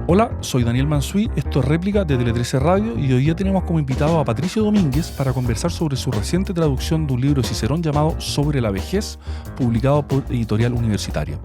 Hola, soy Daniel Mansuy, esto es Réplica de Tele 13 Radio y hoy día tenemos como invitado a Patricio Domínguez para conversar sobre su reciente traducción de un libro de Cicerón llamado Sobre la vejez, publicado por Editorial Universitaria.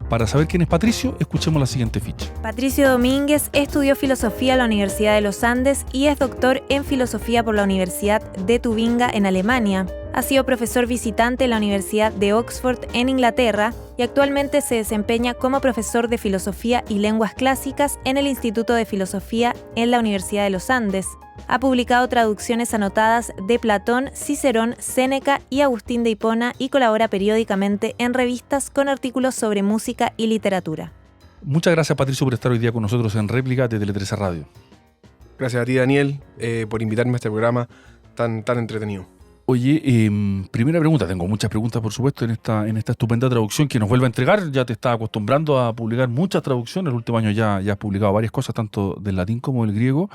Para saber quién es Patricio, escuchemos la siguiente ficha. Patricio Domínguez estudió filosofía en la Universidad de los Andes y es doctor en filosofía por la Universidad de Tubinga en Alemania. Ha sido profesor visitante en la Universidad de Oxford en Inglaterra y actualmente se desempeña como profesor de filosofía y lenguas clásicas en el Instituto de Filosofía en la Universidad de los Andes. Ha publicado traducciones anotadas de Platón, Cicerón, Séneca y Agustín de Hipona y colabora periódicamente en revistas con artículos sobre música y literatura. Muchas gracias, Patricio, por estar hoy día con nosotros en Réplica de Tele 13 Radio. Gracias a ti, Daniel, por invitarme a este programa tan entretenido. Oye, primera pregunta, tengo muchas preguntas por supuesto en esta estupenda traducción que nos vuelve a entregar. Ya te estaba acostumbrando a publicar muchas traducciones, el último año ya has publicado varias cosas, tanto del latín como del griego.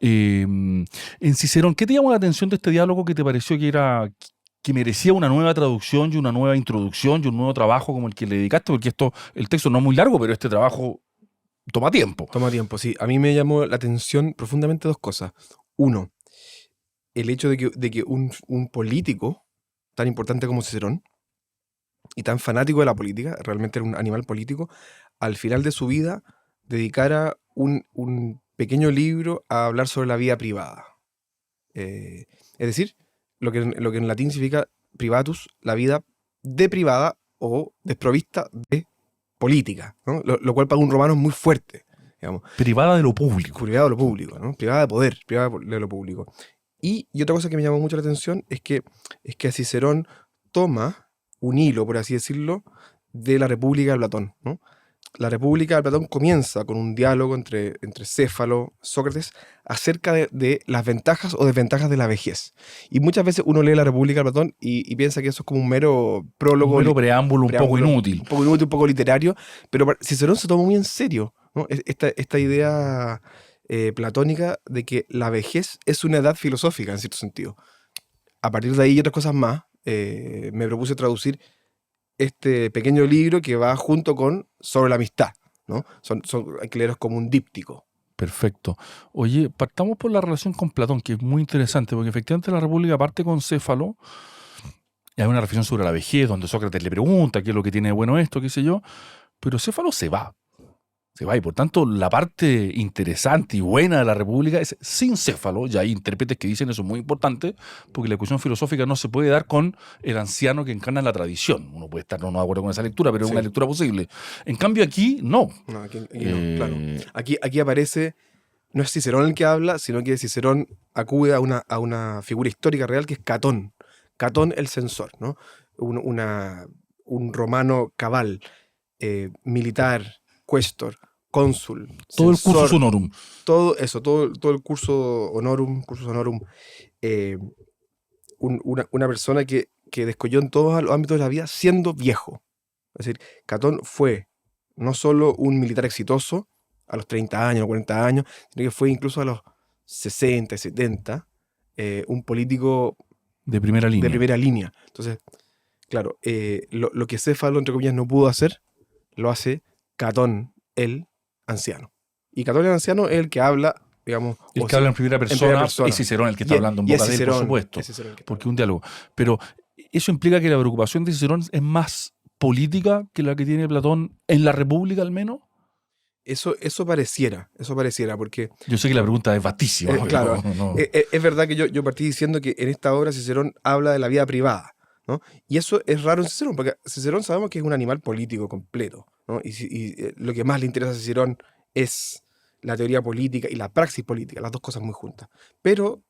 En Cicerón, ¿qué te llamó la atención de este diálogo que te pareció que merecía una nueva traducción y una nueva introducción y un nuevo trabajo como el que le dedicaste? Porque el texto no es muy largo, pero este trabajo toma tiempo. Toma tiempo, sí. A mí me llamó la atención profundamente dos cosas. Uno, el hecho de que un político tan importante como Cicerón y tan fanático de la política, realmente era un animal político, al final de su vida dedicara un pequeño libro a hablar sobre la vida privada. Es decir, lo que en latín significa privatus, la vida deprivada o desprovista de política, ¿no? Lo cual para un romano es muy fuerte, digamos. Privada de lo público. Privada de lo público, ¿no? Privada de poder, privada de lo público. Y otra cosa que me llamó mucho la atención es que Cicerón toma un hilo, por así decirlo, de la República de Platón, ¿no? La República de Platón comienza con un diálogo entre Céfalo y Sócrates acerca de las ventajas o desventajas de la vejez. Y muchas veces uno lee la República de Platón y piensa que eso es como un mero prólogo. Un mero preámbulo un poco inútil. Un poco inútil, un poco literario, pero Cicerón se toma muy en serio, ¿no? Esta idea platónica de que la vejez es una edad filosófica, en cierto sentido. A partir de ahí y otras cosas más, me propuse traducir este pequeño libro que va junto con Sobre la amistad, ¿no? Hay que leerlos como un díptico. Perfecto. Oye, partamos por la relación con Platón, que es muy interesante, porque efectivamente la República parte con Céfalo, y hay una reflexión sobre la vejez, donde Sócrates le pregunta qué es lo que tiene de bueno esto, qué sé yo, pero Céfalo se va, y por tanto la parte interesante y buena de la República es sin Céfalo, y hay intérpretes que dicen eso es muy importante, porque la discusión filosófica no se puede dar con el anciano que encarna la tradición. Uno puede estar no de acuerdo con esa lectura, pero es una lectura posible. En cambio aquí, no. No, aquí no, claro. Aquí aparece, no es Cicerón el que habla, sino que Cicerón acude a una figura histórica real que es Catón. Catón el censor, ¿no? Un romano cabal, militar, cuestor, cónsul, todo censor, el cursus honorum. Todo eso, todo el cursus honorum. Una persona que descolló en todos los ámbitos de la vida siendo viejo. Es decir, Catón fue no solo un militar exitoso a los 30 años, 40 años, sino que fue incluso a los 60, 70, un político de primera línea. Entonces, claro, lo que Céfalo, entre comillas, no pudo hacer, lo hace Catón, el anciano. Y Catón el anciano es el que habla, digamos... El que habla en primera persona, es Cicerón el que está hablando en boca de él, por supuesto. Porque un diálogo. Pero eso implica que la preocupación de Cicerón es más política que la que tiene Platón en la República, al menos. Eso pareciera, porque... Yo sé que la pregunta es vastísima. Claro, no. Es verdad que yo partí diciendo que en esta obra Cicerón habla de la vida privada, ¿no? Y eso es raro en Cicerón, porque Cicerón sabemos que es un animal político completo, ¿no? Y lo que más le interesa a Cicerón es la teoría política y la praxis política, las dos cosas muy juntas. Pero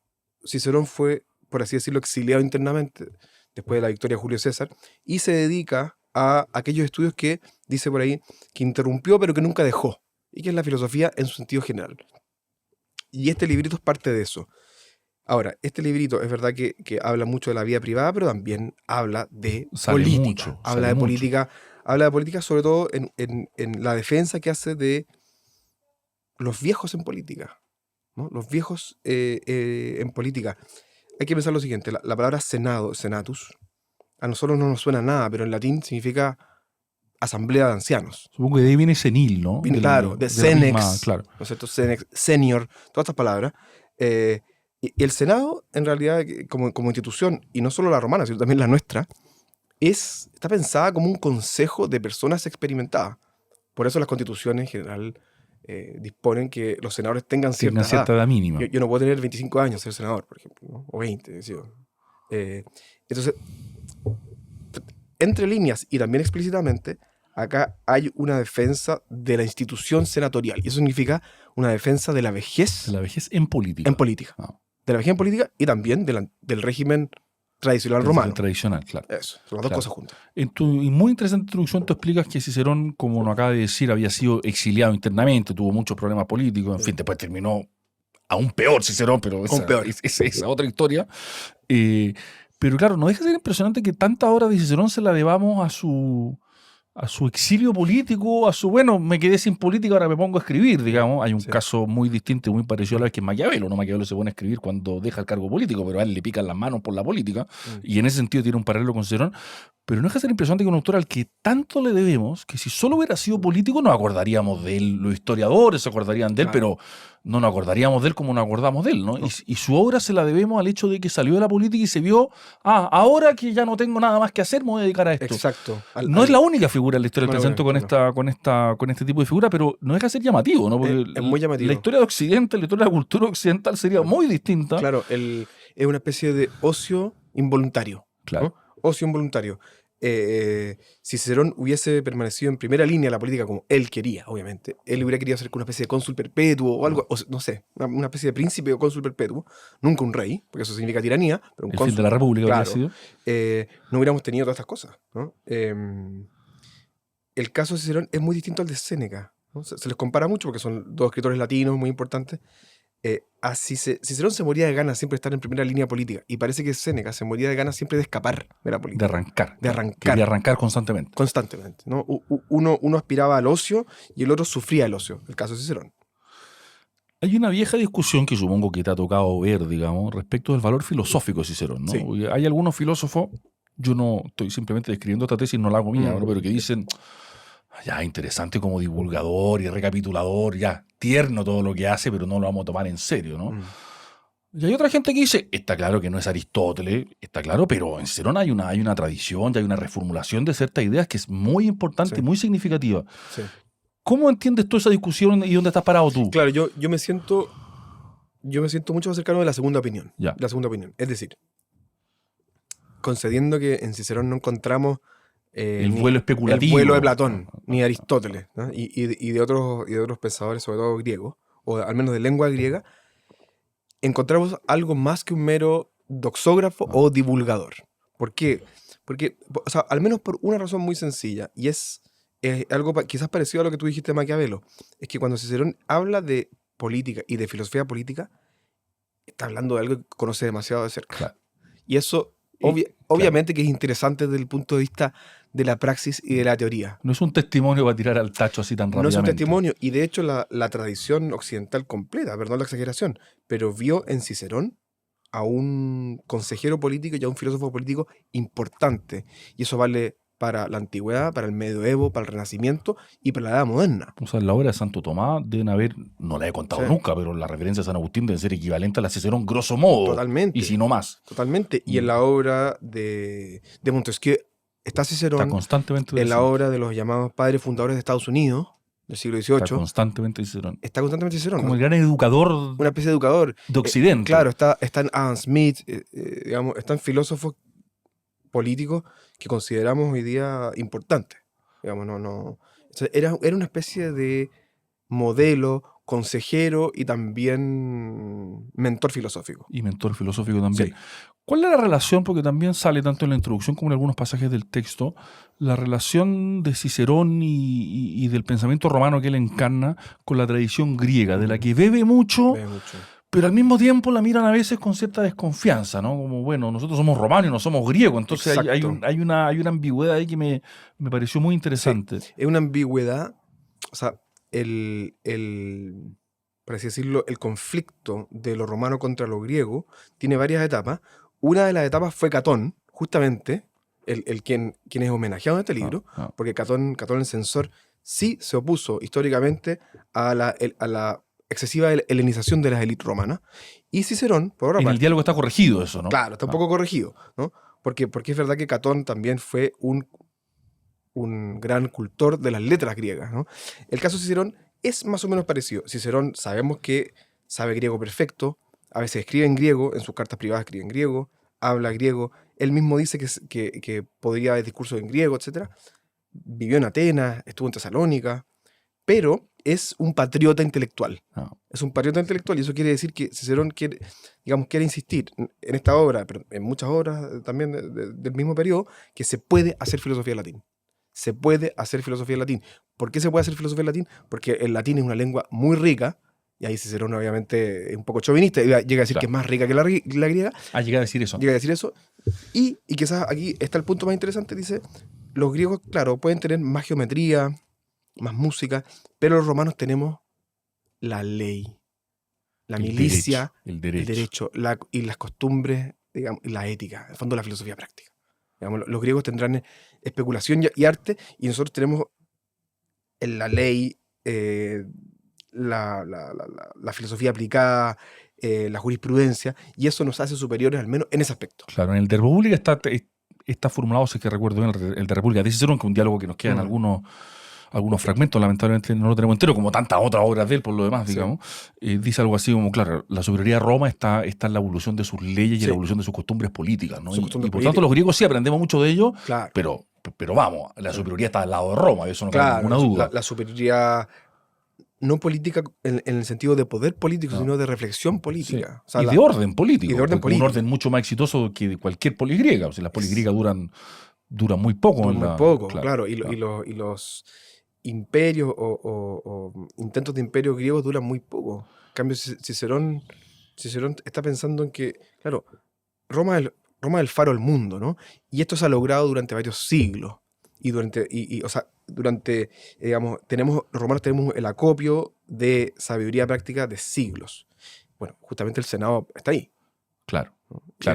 Cicerón fue, por así decirlo, exiliado internamente después de la victoria de Julio César y se dedica a aquellos estudios que, dice por ahí, que interrumpió pero que nunca dejó, y que es la filosofía en su sentido general. Y este librito es parte de eso. Ahora, este librito es verdad que habla mucho de la vida privada, pero también habla de política. Habla de política sobre todo en la defensa que hace de los viejos en política, ¿no? Los viejos en política. Hay que pensar lo siguiente, la palabra senado, senatus, a nosotros no nos suena nada, pero en latín significa asamblea de ancianos. Supongo que de ahí viene senil, ¿no? Claro, de la Senex, misma- claro. ¿no es cierto? Senex, senior, todas estas palabras. Y el Senado, en realidad, como institución, y no solo la romana, sino también la nuestra, está pensada como un consejo de personas experimentadas. Por eso las constituciones en general disponen que los senadores tengan Tiene una cierta cierta edad. edad mínima. Yo no puedo tener 25 años ser senador, por ejemplo, ¿no? O 20, qué sé yo. Entonces, entre líneas y también explícitamente, acá hay una defensa de la institución senatorial. Y eso significa una defensa de la vejez La vejez en política. en política. Ah. De la vejez en política y también del régimen tradicional Del romano. tradicional, claro. Eso, son las dos Claro. cosas juntas. En tu muy interesante introducción, tú explicas que Cicerón, como nos acaba de decir, había sido exiliado internamente, tuvo muchos problemas políticos, en fin, después terminó aún peor Cicerón, pero esa peor. es otra historia. Pero claro, no deja de ser impresionante que tantas horas de Cicerón se la debamos a su exilio político, bueno, me quedé sin política, ahora me pongo a escribir, digamos. Hay un Sí. caso muy distinto y muy parecido a la vez que es Maquiavelo, ¿no? Maquiavelo se pone a escribir cuando deja el cargo político, pero a él le pican las manos por la política, y en ese sentido tiene un paralelo con Cicerón. Pero no deja de ser impresionante que un autor al que tanto le debemos, que si solo hubiera sido político nos acordaríamos de él, los historiadores se acordarían de él, Claro. pero no nos acordaríamos de él como nos acordamos de él, ¿no? Y su obra se la debemos al hecho de que salió de la política y se vio, ahora que ya no tengo nada más que hacer, me voy a dedicar a esto. Exacto. No es la única figura en la historia del No, pensamiento no. con este tipo de figura, pero no deja de ser llamativo, ¿no? Porque Es muy llamativo. la historia de Occidente, la historia de la cultura occidental sería muy distinta. Claro, es una especie de ocio involuntario. Claro. ¿no? Ocio involuntario. Si Cicerón hubiese permanecido en primera línea de la política como él quería, obviamente, él hubiera querido ser una especie de cónsul perpetuo o algo, no sé, una especie de príncipe o cónsul perpetuo, nunca un rey, porque eso significa tiranía, pero un El cónsul. fin de la República claro, habría sido. no hubiéramos tenido todas estas cosas. ¿no? El caso de Cicerón es muy distinto al de Séneca. ¿no? Se les compara mucho porque son dos escritores latinos muy importantes. Cicerón se moría de ganas siempre de estar en primera línea política y parece que Séneca se moría de ganas siempre de escapar de la De política. arrancar. De arrancar. Quería arrancar constantemente. Constantemente. ¿no? Uno aspiraba al ocio y el otro sufría el ocio, el caso de Cicerón. Hay una vieja discusión que supongo que te ha tocado ver, digamos, respecto del valor filosófico de Cicerón, ¿no? Sí. Porque hay algunos filósofos, yo no estoy simplemente describiendo esta tesis, no la hago mía, ¿no? Pero que dicen, ya, interesante como divulgador y recapitulador, ya, tierno todo lo que hace, pero no lo vamos a tomar en serio, ¿no? Y hay otra gente que dice, está claro que no es Aristóteles, está claro, pero en Cicerón hay una tradición, ya hay una reformulación de ciertas ideas que es muy importante Sí. y muy significativa. Sí. ¿Cómo entiendes tú esa discusión y dónde estás parado tú? Claro, yo me siento mucho más cercano de la segunda opinión. Ya. La segunda opinión. Es decir, concediendo que en Cicerón no encontramos El vuelo especulativo. el vuelo de Platón, ni de Aristóteles, ¿no? y de otros pensadores, sobre todo griegos, o al menos de lengua griega, encontramos algo más que un mero doxógrafo o divulgador. ¿Por qué? Porque, o sea, al menos por una razón muy sencilla, y es algo quizás parecido a lo que tú dijiste de Maquiavelo, es que cuando Cicerón habla de política y de filosofía política, está hablando de algo que conoce demasiado de cerca. Claro. Y eso, obviamente que es interesante desde el punto de vista de la praxis y de la teoría. No es un testimonio para tirar al tacho así tan No rápidamente. es un testimonio, y de hecho la tradición occidental completa, perdón la exageración, pero vio en Cicerón a un consejero político y a un filósofo político importante. Y eso vale para la antigüedad, para el medioevo, para el renacimiento y para la edad moderna. O sea, en la obra de Santo Tomás deben haber, no la he contado Sí. nunca, pero la referencia a San Agustín debe ser equivalente a la Cicerón grosso modo. Totalmente. Y si no más. Totalmente. Y en la obra de Montesquieu está Cicerón, Está constantemente en la Cicerón. obra de los llamados padres fundadores de Estados Unidos del siglo XVIII, Está constantemente Cicerón. está constantemente Cicerón. Como ¿no? el gran educador Una especie de educador. de Occidente. Claro, están Adam Smith, digamos, están filósofos políticos que consideramos hoy día importantes. Digamos, no. O sea, era una especie de modelo, consejero y también mentor filosófico. Y mentor filosófico también. Sí. ¿Cuál es la relación, porque también sale tanto en la introducción como en algunos pasajes del texto, la relación de Cicerón y del pensamiento romano que él encarna con la tradición griega, de la que bebe mucho, Ve mucho. pero al mismo tiempo la miran a veces con cierta desconfianza, ¿no? Como, bueno, nosotros somos romanos y no somos griegos, entonces hay Exacto. una ambigüedad ahí que me pareció muy interesante. Es una ambigüedad, o sea, por así decirlo, el conflicto de lo romano contra lo griego tiene varias etapas. Una de las etapas fue Catón, justamente, quien es homenajeado en este libro, porque Catón el Censor sí se opuso históricamente a la excesiva helenización de las élites romanas. Y Cicerón, por otra En parte, el diálogo está corregido eso, ¿no? claro, está un poco corregido, ¿no? Porque es verdad que Catón también fue un gran cultor de las letras griegas, ¿no? El caso de Cicerón es más o menos parecido. Cicerón sabemos que sabe griego perfecto, a veces escribe en griego, en sus cartas privadas escribe en griego, habla griego, él mismo dice que podría haber discursos en griego, etc. Vivió en Atenas, estuvo en Tesalónica, pero es un patriota intelectual. Es un patriota intelectual y eso quiere decir que Cicerón quiere insistir en esta obra, pero en muchas obras también del mismo periodo, que se puede hacer filosofía en latín. Se puede hacer filosofía en latín. ¿Por qué se puede hacer filosofía en latín? Porque el latín es una lengua muy rica, y ahí Cicerón obviamente es un poco chauvinista, y llega a decir que es más rica que la griega. Llega a decir eso. Llega a decir eso. Y quizás aquí está el punto más interesante, dice, los griegos, claro, pueden tener más geometría, más música, pero los romanos tenemos la ley, la milicia, el derecho. Y las costumbres, digamos, y la ética, en el fondo la filosofía práctica. Digamos, los griegos tendrán especulación y arte, y nosotros tenemos en la ley, la filosofía aplicada, la jurisprudencia, y eso nos hace superiores al menos en ese aspecto. Claro, en el de República está formulado, si es que recuerdo bien, el de República de Cicerón, que es un diálogo que nos quedan algunos fragmentos, lamentablemente no lo tenemos entero, como tantas otras obras de él, por lo demás, digamos. Dice algo así como, claro, la superioridad de Roma está en la evolución de sus leyes y en la evolución de sus costumbres políticas, ¿no? Y por tanto los griegos sí aprendemos mucho de ello, claro. pero vamos, la superioridad está al lado de Roma, eso no cabe ninguna duda. La superioridad no política en el sentido de poder político, sino de reflexión política. Sí. O sea, de orden político. Y de orden político. Un orden mucho más exitoso que cualquier polis griega. O sea, las polis griegas duran muy poco. Muy poco, claro. Y los imperios o intentos de imperio griegos duran muy poco. En cambio, Cicerón está pensando en que, claro, Roma es el faro del mundo, ¿no? Y esto se ha logrado durante varios siglos. Digamos, los romanos tenemos el acopio de sabiduría práctica de siglos. Bueno, justamente el Senado está ahí. Claro,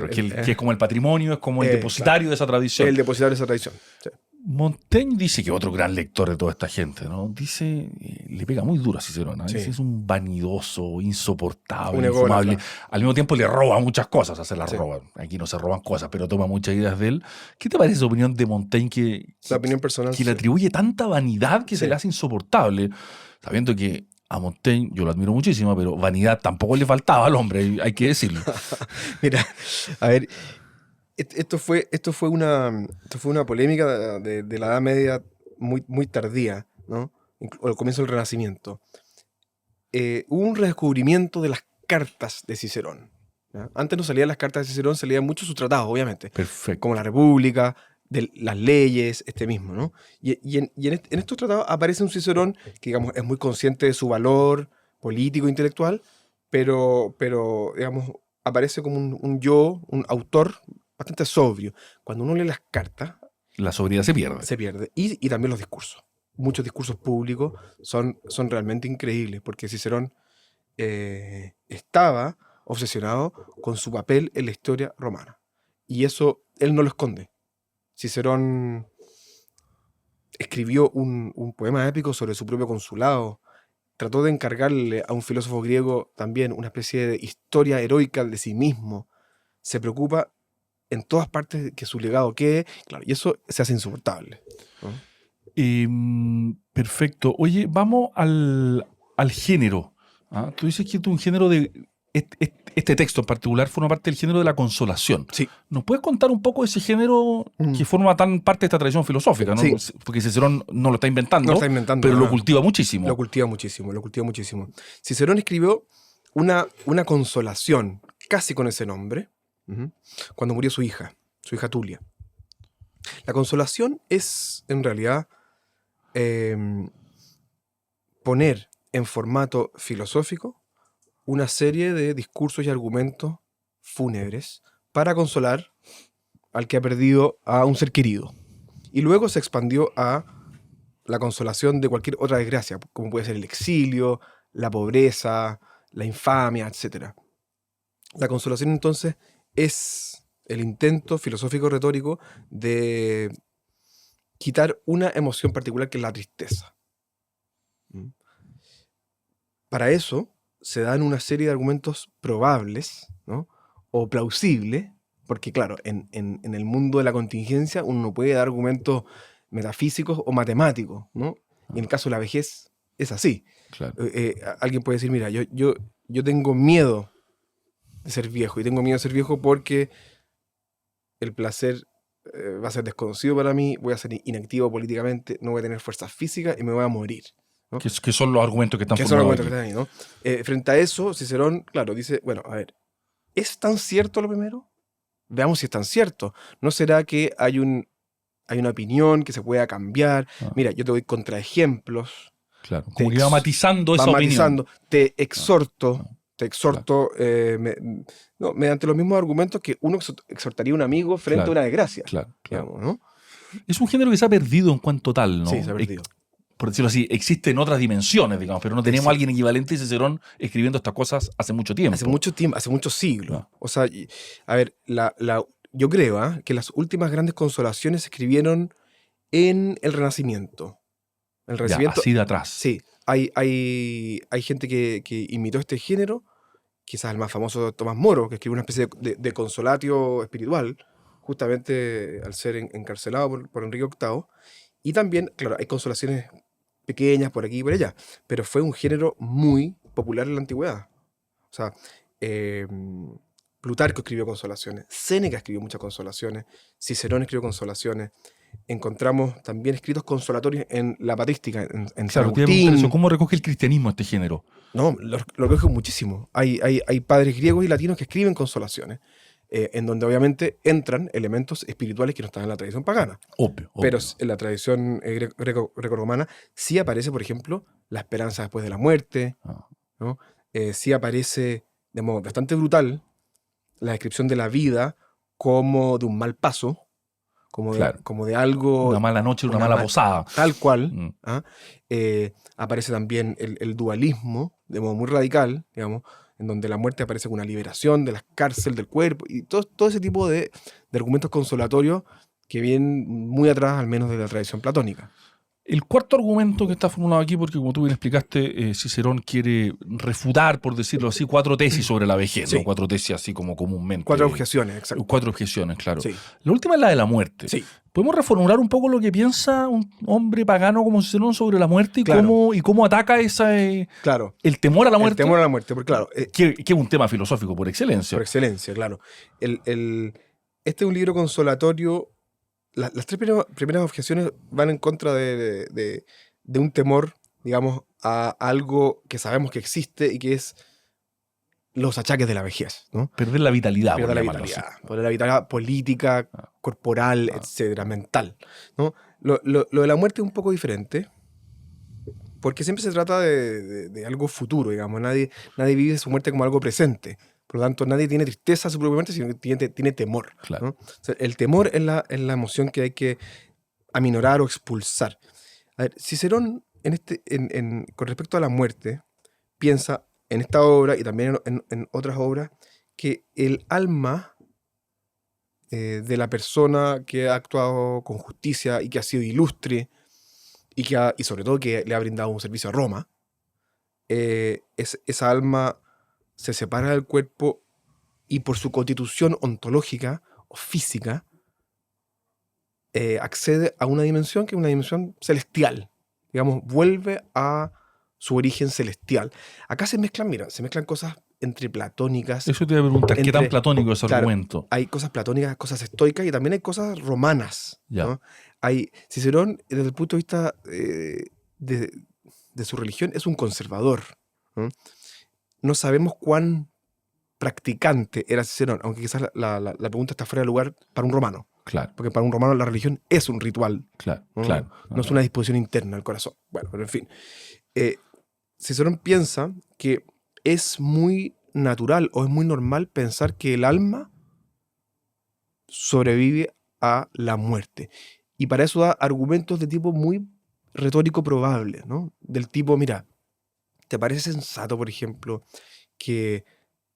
que es como el patrimonio, es como el depositario de esa tradición. El depositario de esa tradición, sí. Montaigne dice que otro gran lector de toda esta gente, ¿no? Dice, le pega muy duro a Cicerón, ¿no? Dice, es un vanidoso, insoportable, infumable. Al mismo tiempo le roba muchas cosas, se las roba. Aquí no se roban cosas, pero toma muchas ideas de él. ¿Qué te parece esa opinión de Montaigne la opinión personal, que le atribuye tanta vanidad que se le hace insoportable? Sabiendo que a Montaigne, yo lo admiro muchísimo, pero vanidad tampoco le faltaba al hombre, hay que decirlo. Mira, a ver, esto fue una polémica de la Edad Media muy, muy tardía, ¿no? Al comienzo del Renacimiento. Hubo un redescubrimiento de las cartas de Cicerón, ¿ya? Antes no salían las cartas de Cicerón, salían muchos sus tratados, obviamente. Perfecto. Como la República, de las leyes, mismo, ¿no? Y en estos tratados aparece un Cicerón que, digamos, es muy consciente de su valor político, intelectual, pero digamos, aparece como un autor bastante sobrio. Cuando uno lee las cartas, la sobriedad se pierde. Se pierde. Y también los discursos. Muchos discursos públicos son realmente increíbles, porque Cicerón estaba obsesionado con su papel en la historia romana. Y eso él no lo esconde. Cicerón escribió un poema épico sobre su propio consulado. Trató de encargarle a un filósofo griego también una especie de historia heroica de sí mismo. Se preocupa en todas partes que su legado quede, claro, y eso se hace insoportable, ¿no? Perfecto. Oye, vamos al género. ¿Ah? Tú dices que es un género de... Este texto en particular forma parte del género de la consolación. Sí. ¿Nos puedes contar un poco de ese género que forma tan parte de esta tradición filosófica? ¿No? Sí. Porque Cicerón no lo está inventando, pero lo cultiva muchísimo. Lo cultiva muchísimo. Cicerón escribió una consolación, casi con ese nombre, cuando murió su hija Tulia. La consolación es, en realidad, poner en formato filosófico una serie de discursos y argumentos fúnebres para consolar al que ha perdido a un ser querido. Y luego se expandió a la consolación de cualquier otra desgracia, como puede ser el exilio, la pobreza, la infamia, etc. La consolación, entonces, es el intento filosófico retórico de quitar una emoción particular que es la tristeza. ¿Mm? Para eso se dan una serie de argumentos probables, ¿no? O plausibles, porque claro, en el mundo de la contingencia uno no puede dar argumentos metafísicos o matemáticos, ¿no? Y en el caso de la vejez es así. Claro. Alguien puede decir, mira, yo tengo miedo de ser viejo, y tengo miedo de ser viejo porque el placer va a ser desconocido para mí, voy a ser inactivo políticamente, no voy a tener fuerzas físicas y me voy a morir, ¿no? Que son los argumentos que están Que son los formulados argumentos aquí. que están ahí, ¿no? Frente a eso, Cicerón, claro, dice, bueno, a ver, ¿es tan cierto lo primero? Veamos si es tan cierto. ¿No será que hay una opinión que se pueda cambiar? Ah. Mira, yo te doy contraejemplos. Claro. Como que va matizando esa va opinión. matizando. Te exhorto, Claro. mediante los mismos argumentos que uno exhortaría a un amigo frente Claro. a una desgracia. Claro. Digamos, ¿no? Es un género que se ha perdido en cuanto tal, ¿no? Sí, se ha perdido. Por decirlo así, existe en otras dimensiones, digamos, pero no tenemos a alguien equivalente a Cicerón escribiendo estas cosas hace mucho tiempo. Hace mucho tiempo, hace muchos siglos. Claro. O sea, a ver, yo creo que las últimas grandes consolaciones se escribieron en el Renacimiento. El Renacimiento, Ya, así de atrás. Sí, hay gente que imitó este género, quizás el más famoso Tomás Moro, que escribió una especie de consolatio espiritual, justamente al ser encarcelado por Enrique VIII. Y también, claro, hay consolaciones pequeñas por aquí y por allá, pero fue un género muy popular en la antigüedad. O sea, Plutarco escribió consolaciones, Séneca escribió muchas consolaciones, Cicerón escribió consolaciones. Encontramos también escritos consolatorios en la patrística, en San Agustín. ¿Cómo recoge el cristianismo este género? No, lo recoge muchísimo. Hay padres griegos y latinos que escriben consolaciones, en donde obviamente entran elementos espirituales que no están en la tradición pagana. Obvio. Pero en la tradición greco-romana sí aparece, por ejemplo, la esperanza después de la muerte, ¿no? Sí aparece de modo bastante brutal la descripción de la vida como de un mal paso, como de algo... Una mala noche, una mala posada. Tal cual. Aparece también el dualismo, de modo muy radical, digamos, en donde la muerte aparece como una liberación de la cárcel del cuerpo, y todo ese tipo de argumentos consolatorios que vienen muy atrás, al menos de la tradición platónica. El cuarto argumento que está formulado aquí, porque como tú bien explicaste, Cicerón quiere refutar, por decirlo así, 4 tesis sobre la vejez, Sí. ¿no? 4 tesis así como comúnmente. 4 objeciones, exacto. 4 objeciones, claro. Sí. La última es la de la muerte. Sí. ¿Podemos reformular un poco lo que piensa un hombre pagano como Cicerón sobre la muerte y, Claro. cómo ataca Claro. el temor a la muerte? El temor a la muerte, porque claro... que es un tema filosófico por excelencia. Por excelencia, claro. Este es un libro consolatorio. Las 3 primeras objeciones van en contra de un temor, digamos, a algo que sabemos que existe y que es los achaques de la vejez, ¿no? Perder la vitalidad. Perder la vitalidad política, corporal, etcétera, mental, ¿no? Lo de la muerte es un poco diferente, porque siempre se trata de algo futuro, digamos. Nadie vive su muerte como algo presente. Por lo tanto, nadie tiene tristeza a su propia muerte, sino que tiene temor. Claro. ¿no? O sea, el temor es la emoción que hay que aminorar o expulsar. A ver, Cicerón, con respecto a la muerte, piensa en esta obra y también en otras obras que el alma de la persona que ha actuado con justicia y que ha sido ilustre y sobre todo que le ha brindado un servicio a Roma, esa alma se separa del cuerpo y por su constitución ontológica o física accede a una dimensión que es una dimensión celestial. Digamos, vuelve a su origen celestial. Acá se mezclan cosas entre platónicas. Eso te iba a preguntar, ¿qué tan platónico es ese argumento? Hay cosas platónicas, cosas estoicas y también hay cosas romanas. Ya. ¿no? Cicerón, desde el punto de vista de su religión, es un conservador. No sabemos cuán practicante era Cicerón, aunque quizás la pregunta está fuera de lugar para un romano. Claro. Porque para un romano la religión es un ritual. Claro. No es una disposición interna al corazón. Bueno, pero en fin. Cicerón piensa que es muy natural o es muy normal pensar que el alma sobrevive a la muerte. Y para eso da argumentos de tipo muy retórico probable, ¿no? Del tipo, mira, ¿te parece sensato, por ejemplo, que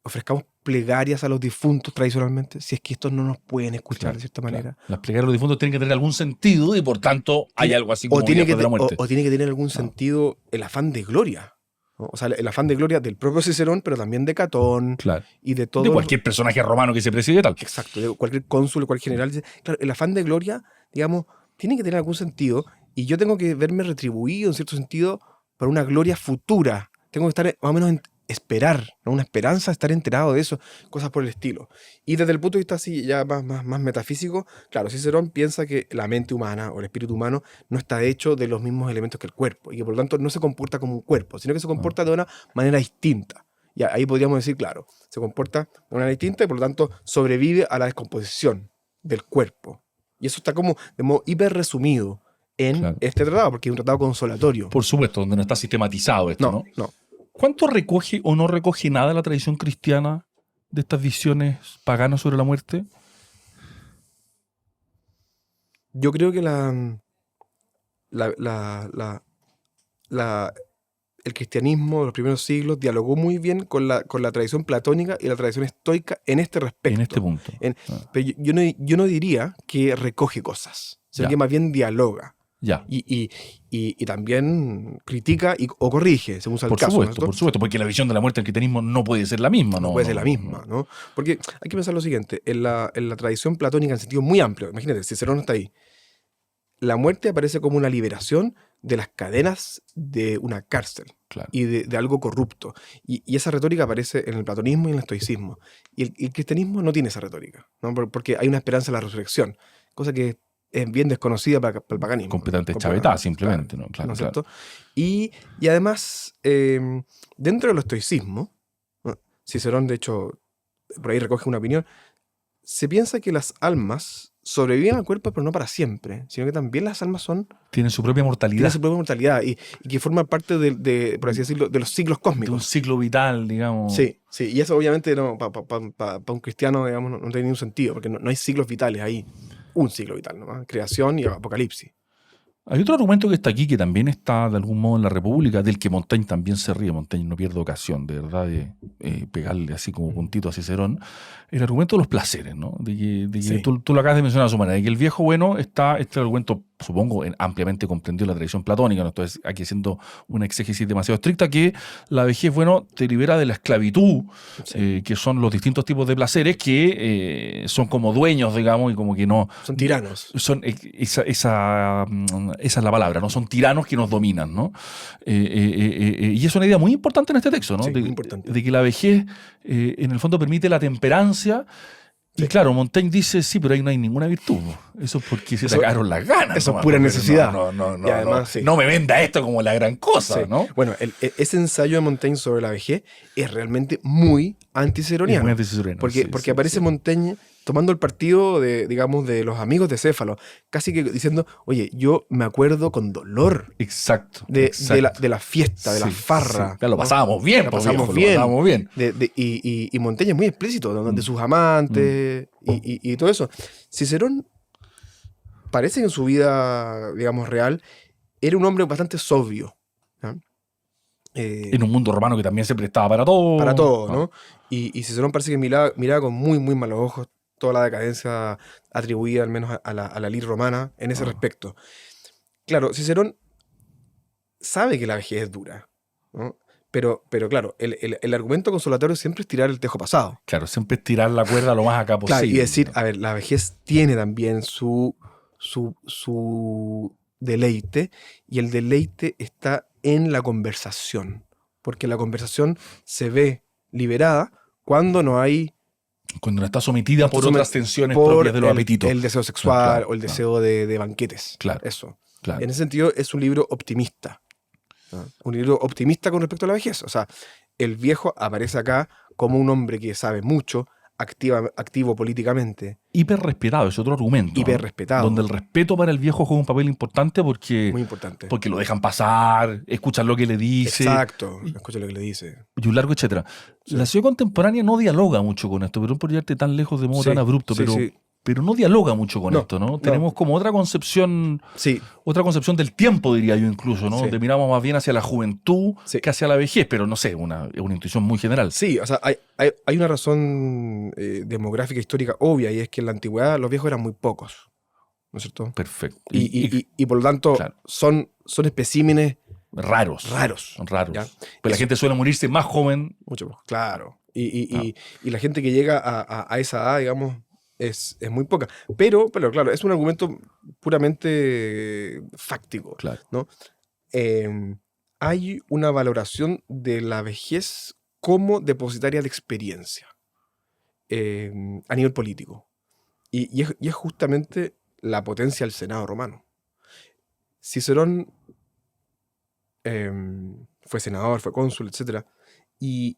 ofrezcamos plegarias a los difuntos tradicionalmente, si es que estos no nos pueden escuchar de cierta manera. Las plegarias de los difuntos tienen que tener algún sentido y por tanto hay algo así como O tiene, después de la muerte. o tiene que tener algún sentido el afán de gloria, ¿no? O sea, el afán de gloria del propio Cicerón, pero también de Catón Claro. y de todo. De cualquier personaje romano que se preside tal. Exacto, de cualquier cónsul, cualquier general. Claro, el afán de gloria, digamos, tiene que tener algún sentido y yo tengo que verme retribuido en cierto sentido por una gloria futura. Tengo que estar más o menos esperar, ¿no? Una esperanza, estar enterado de eso, cosas por el estilo. Y desde el punto de vista así ya más metafísico, claro, Cicerón piensa que la mente humana o el espíritu humano no está hecho de los mismos elementos que el cuerpo y que por lo tanto no se comporta como un cuerpo, sino que se comporta de una manera distinta. Y ahí podríamos decir, claro, se comporta de una manera distinta y por lo tanto sobrevive a la descomposición del cuerpo. Y eso está como de modo hiper resumido en este tratado, porque es un tratado consolatorio. Por supuesto, donde no está sistematizado esto, ¿no? No. ¿Cuánto recoge o no recoge nada la tradición cristiana de estas visiones paganas sobre la muerte? Yo creo que el cristianismo de los primeros siglos dialogó muy bien con la tradición platónica y la tradición estoica en este respecto. En este punto. Pero yo no diría que recoge cosas, sino que más bien dialoga. Ya. Y también critica o corrige, según sea el caso. Por supuesto, porque la visión de la muerte del cristianismo no puede ser la misma, ¿no? No puede ser la misma, ¿no? Porque hay que pensar lo siguiente, en la tradición platónica en sentido muy amplio, imagínate, Cicerón está ahí, la muerte aparece como una liberación de las cadenas de una cárcel. Claro. Y de algo corrupto. Y esa retórica aparece en el platonismo y en el estoicismo. Y el cristianismo no tiene esa retórica, ¿no? Porque hay una esperanza en la resurrección, cosa que es bien desconocida para el paganismo. Completamente chavetá, simplemente. Claro, ¿no? Claro, ¿no es cierto? claro. Y además, dentro del estoicismo, ¿no? Cicerón, de hecho, por ahí recoge una opinión, se piensa que las almas sobreviven al cuerpo, pero no para siempre, sino que también las almas tienen su propia mortalidad. Y que forman parte por así decirlo, de los ciclos cósmicos. De un ciclo vital, digamos. Sí, y eso obviamente para un cristiano, digamos, no tiene ningún sentido, porque no hay ciclos vitales ahí. Un ciclo vital, ¿no? Creación y apocalipsis. Hay otro argumento que está aquí, que también está de algún modo en la República, del que Montaigne también se ríe. Montaigne no pierde ocasión, de verdad, de pegarle así como puntito a Cicerón. El argumento de los placeres, ¿no? De que Sí. tú lo acabas de mencionar a su manera, de que el viejo bueno está, este argumento, supongo, ampliamente comprendido en la tradición platónica, ¿no? Entonces, aquí haciendo una exégesis demasiado estricta, que la vejez, bueno, te libera de la esclavitud, que son los distintos tipos de placeres que son como dueños, digamos, y como que no... Son tiranos. Esa es la palabra, ¿no? Son tiranos que nos dominan, ¿no? Y es una idea muy importante en este texto, ¿no? Sí, muy importante. De que la vejez, en el fondo, permite la temperancia. Y claro, Montaigne dice, sí, pero ahí no hay ninguna virtud. Eso es porque se sacaron las ganas. Eso es pura necesidad. No, y además, sí. No me venda esto como la gran cosa, Sí. ¿no? Bueno, ese ensayo de Montaigne sobre la vejez es realmente muy anticiceroniano. Es muy anticiceroniano, Porque aparece Montaigne tomando el partido de los amigos de Céfalo, casi que diciendo, oye, yo me acuerdo con dolor Exacto. de la fiesta, de la farra. Sí. Lo pasábamos bien, lo pasábamos bien. Y Montaigne es muy explícito, de sus amantes y todo eso. Cicerón parece que en su vida, digamos, real, era un hombre bastante sobrio. ¿No? En un mundo romano que también se prestaba para todo. Para todo, ¿no? Y Cicerón parece que miraba con muy, muy malos ojos toda la decadencia atribuida al menos a la lid romana en ese respecto. Claro, Cicerón sabe que la vejez es dura, ¿no? Pero claro, el argumento consolatorio siempre es tirar el tejo pasado. Claro, siempre es tirar la cuerda lo más acá posible. Claro, y decir, a ver, la vejez tiene también su deleite, y el deleite está en la conversación, porque la conversación se ve liberada cuando no está sometida por otras tensiones propias de los apetitos. El deseo sexual, claro, o el deseo de banquetes. Claro. Eso. Claro. En ese sentido, es un libro optimista. ¿No? Un libro optimista con respecto a la vejez. O sea, el viejo aparece acá como un hombre que sabe mucho, activo políticamente. Hiperrespetado, es otro argumento. Hiperrespetado. Donde el respeto para el viejo juega un papel importante porque... Muy importante. Porque lo dejan pasar, escuchan lo que le dice. Exacto, escuchan lo que le dice. Y un largo etcétera. Sí. La ciudad contemporánea no dialoga mucho con esto, pero por llevarte tan lejos de modo tan abrupto. Sí, pero sí. pero no dialoga mucho con No, esto, ¿no? no. Tenemos como otra concepción del tiempo, diría yo incluso, ¿no? Sí. Donde miramos más bien hacia la juventud Sí. que hacia la vejez, pero no sé, es una intuición muy general. Sí, o sea, hay una razón demográfica histórica obvia, y es que en la antigüedad los viejos eran muy pocos, ¿no es cierto? Perfecto. Y por lo tanto claro. son especímenes raros. Son raros. ¿ya? Pues la gente suele morirse más joven. Mucho más, claro. Y la gente que llega a esa edad, digamos, es muy poca. Pero claro, es un argumento puramente fáctico, Claro. ¿no? Hay una valoración de la vejez como depositaria de experiencia a nivel político. Y es justamente la potencia del Senado romano. Cicerón fue senador, fue cónsul, etc. Y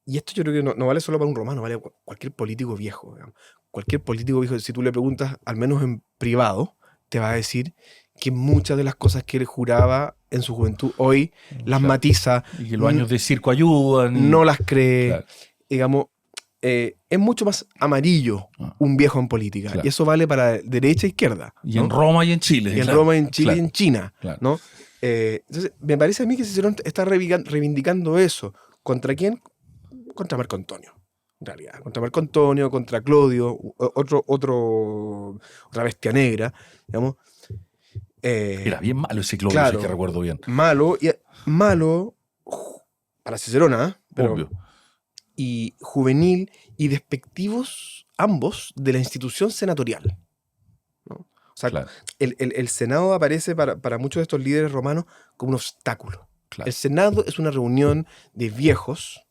esto yo creo que no vale solo para un romano, vale para cualquier político viejo. Digamos. Cualquier político viejo, si tú le preguntas, al menos en privado, te va a decir que muchas de las cosas que él juraba en su juventud hoy las matiza. Y que los años de circo ayudan. No las cree. Claro. Digamos, es mucho más amarillo un viejo en política. Claro. Y eso vale para derecha e izquierda. Y ¿no? en Roma y en Chile. Y en claro. Roma, en Chile Claro. y en China. Claro. ¿No? Entonces, me parece a mí que Cicerón está reivindicando eso. ¿Contra quién? Contra Marco Antonio, en realidad. Contra Marco Antonio, contra Clodio, otra bestia negra, digamos. Era bien malo ese Clodio, claro, si es que recuerdo bien. Malo para Cicerón, pero Obvio. y juvenil y despectivos ambos de la institución senatorial, ¿no? O sea, Claro. el Senado aparece para muchos de estos líderes romanos como un obstáculo. Claro. El Senado es una reunión de viejos,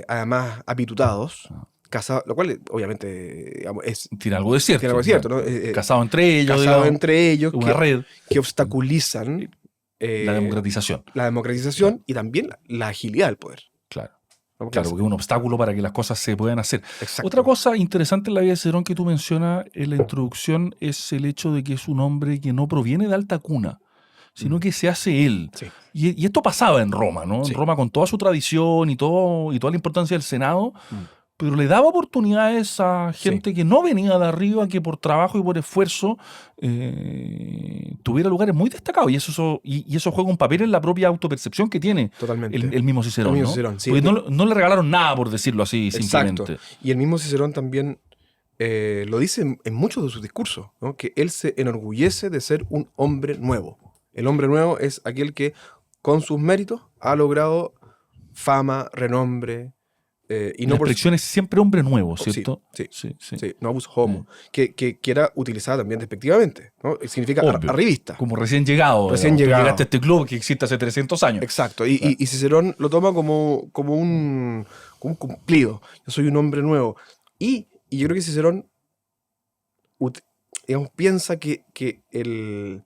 además apitutados, casados, lo cual obviamente digamos, Tiene algo de cierto. tiene algo de cierto, ¿no? Casado entre ellos, Casados digamos, entre ellos una red. que obstaculizan La democratización. la democratización y también la agilidad del poder. Claro. ¿No? Claro, porque es un obstáculo para que las cosas se puedan hacer. Exacto. Otra cosa interesante en la vida de Cicerón que tú mencionas en la introducción es el hecho de que es un hombre que no proviene de alta cuna, sino que se hace él. Sí. Y esto pasaba en Roma, ¿no? Sí. En Roma con toda su tradición y toda la importancia del Senado, pero le daba oportunidades a gente que no venía de arriba, que por trabajo y por esfuerzo tuviera lugares muy destacados. Y eso juega un papel en la propia autopercepción que tiene Totalmente. el mismo Cicerón. El mismo ¿no? Cicerón, sí. Porque no le regalaron nada, por decirlo así, Exacto. simplemente. Y el mismo Cicerón también lo dice en muchos de sus discursos, ¿no? Que él se enorgullece de ser un hombre nuevo. El hombre nuevo es aquel que con sus méritos ha logrado fama, renombre, y no la expresión es siempre hombre nuevo, Sí, ¿cierto? sí. Sí. Sí, novus homo, que era utilizada también despectivamente, ¿no? Significa Obvio. arribista. Como recién llegado. Recién Tú llegado. llegaste a este club que existe hace 300 años. Exacto, y Cicerón lo toma como un cumplido. Yo soy un hombre nuevo. Y yo creo que Cicerón digamos, piensa que el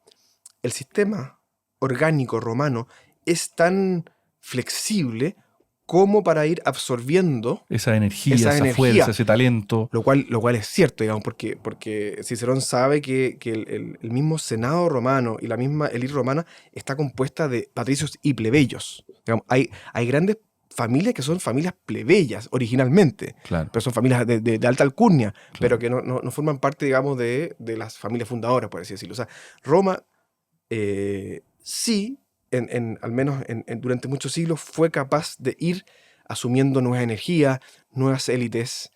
sistema orgánico romano es tan flexible como para ir absorbiendo Esa energía, esa esa energía. fuerza, ese talento. lo cual es cierto, digamos, porque Cicerón sabe que el mismo Senado romano y la misma élite romana está compuesta de patricios y plebeyos. Digamos, hay grandes familias que son familias plebeyas originalmente, Claro. pero son familias de alta alcurnia, Claro. pero que no forman parte, digamos, de las familias fundadoras, por así decirlo. O sea, Roma sí, al menos durante muchos siglos, fue capaz de ir asumiendo nuevas energías, nuevas élites,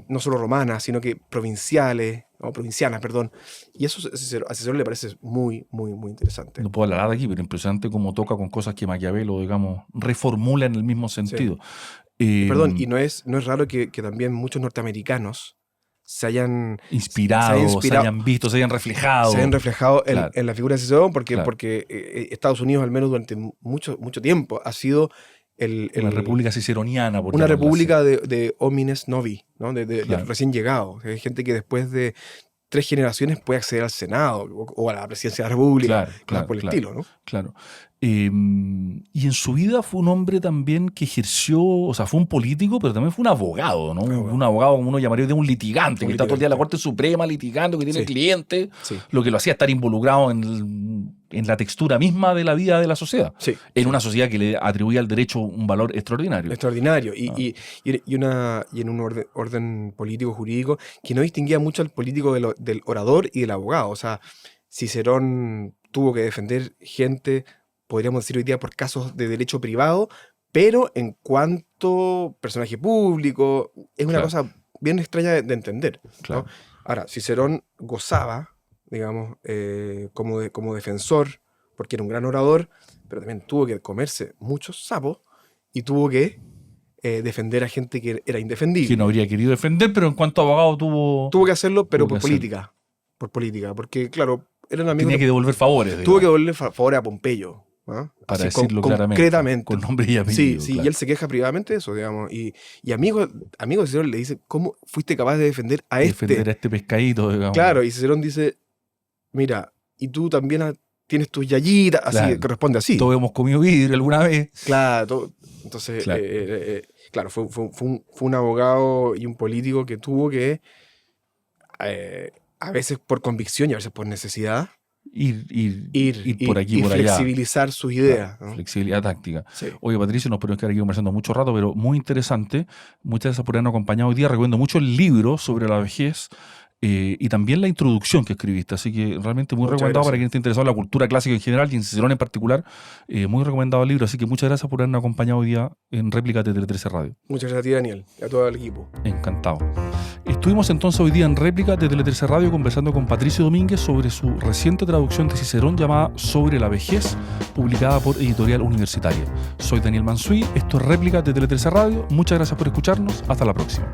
no solo romanas, sino que provincianas, perdón. Y eso a Cicerón le parece muy, muy, muy interesante. No puedo hablar de aquí, pero impresionante cómo toca con cosas que Maquiavelo, digamos, reformula en el mismo sentido. Perdón, y no es raro que también muchos norteamericanos se hayan inspirado, se hayan visto, se hayan reflejado. Se hayan reflejado Claro. en la figura de Cicerón, porque Estados Unidos, al menos durante mucho, mucho tiempo, ha sido la república ciceroniana. Una república de homines novi, ¿no? de Claro. recién llegados. Hay gente que después de 3 generaciones puede acceder al Senado o a la presidencia de la república, cosas por el estilo, ¿no? Claro. Y en su vida fue un hombre también que ejerció, o sea, fue un político, pero también fue un abogado, ¿no? Un abogado, como uno llamaría, de un litigante, que está todo el día en la Corte Suprema litigando, que tiene Sí. clientes, Sí. lo que lo hacía estar involucrado en en la textura misma de la vida de la sociedad. Sí. En una sociedad que le atribuía al derecho un valor extraordinario. Extraordinario. Y en un orden político jurídico que no distinguía mucho al político del orador y del abogado. O sea, Cicerón tuvo que defender gente, podríamos decir hoy día, por casos de derecho privado, pero en cuanto personaje público, es una cosa bien extraña de entender, Claro. ¿no? Ahora, Cicerón gozaba, digamos, como defensor, porque era un gran orador, pero también tuvo que comerse muchos sapos y tuvo que defender a gente que era indefendible. Que no habría querido defender, pero en cuanto a abogado tuvo que hacerlo, pero tuvo que por política. Por política, porque, claro, eran amigos. tenía que devolver favores. Tuvo que digamos, devolverle favores a Pompeyo. ¿Ah? para Así, decirlo claramente. concretamente. Con nombre y apellido. Sí, claro. y él se queja privadamente de eso, digamos. Y amigos de Cicerón le dicen, ¿cómo fuiste capaz de defender a Defender a este pescadito, digamos. Claro, y Cicerón dice, mira, y tú también tienes tus yayitas, así, Claro. corresponde así. Todos hemos comido vidrio alguna vez. Claro, entonces, Claro. claro, fue un abogado y un político que tuvo que, a veces por convicción y a veces por necesidad, Ir por aquí, y por allá. flexibilizar sus ideas. Claro, ¿no? flexibilidad táctica. Sí. Oye, Patricio, nos podemos quedar aquí conversando mucho rato, pero muy interesante. Muchas gracias por habernos acompañado hoy día. Recomiendo mucho el libro sobre la vejez y también la introducción que escribiste. Así que realmente muy Muchas recomendado gracias. para quien esté interesado en la cultura clásica en general y en Cicerón en particular. Muy recomendado el libro. Así que muchas gracias por habernos acompañado hoy día en Réplica de Tele 13 Radio. Muchas gracias a ti, Daniel, y a todo el equipo. Encantado. Estuvimos entonces hoy día en Réplica de Tele 13 Radio conversando con Patricio Domínguez sobre su reciente traducción de Cicerón llamada Sobre la vejez, publicada por Editorial Universitaria. Soy Daniel Mansuy, esto es Réplica de Tele 13 Radio. Muchas gracias por escucharnos. Hasta la próxima.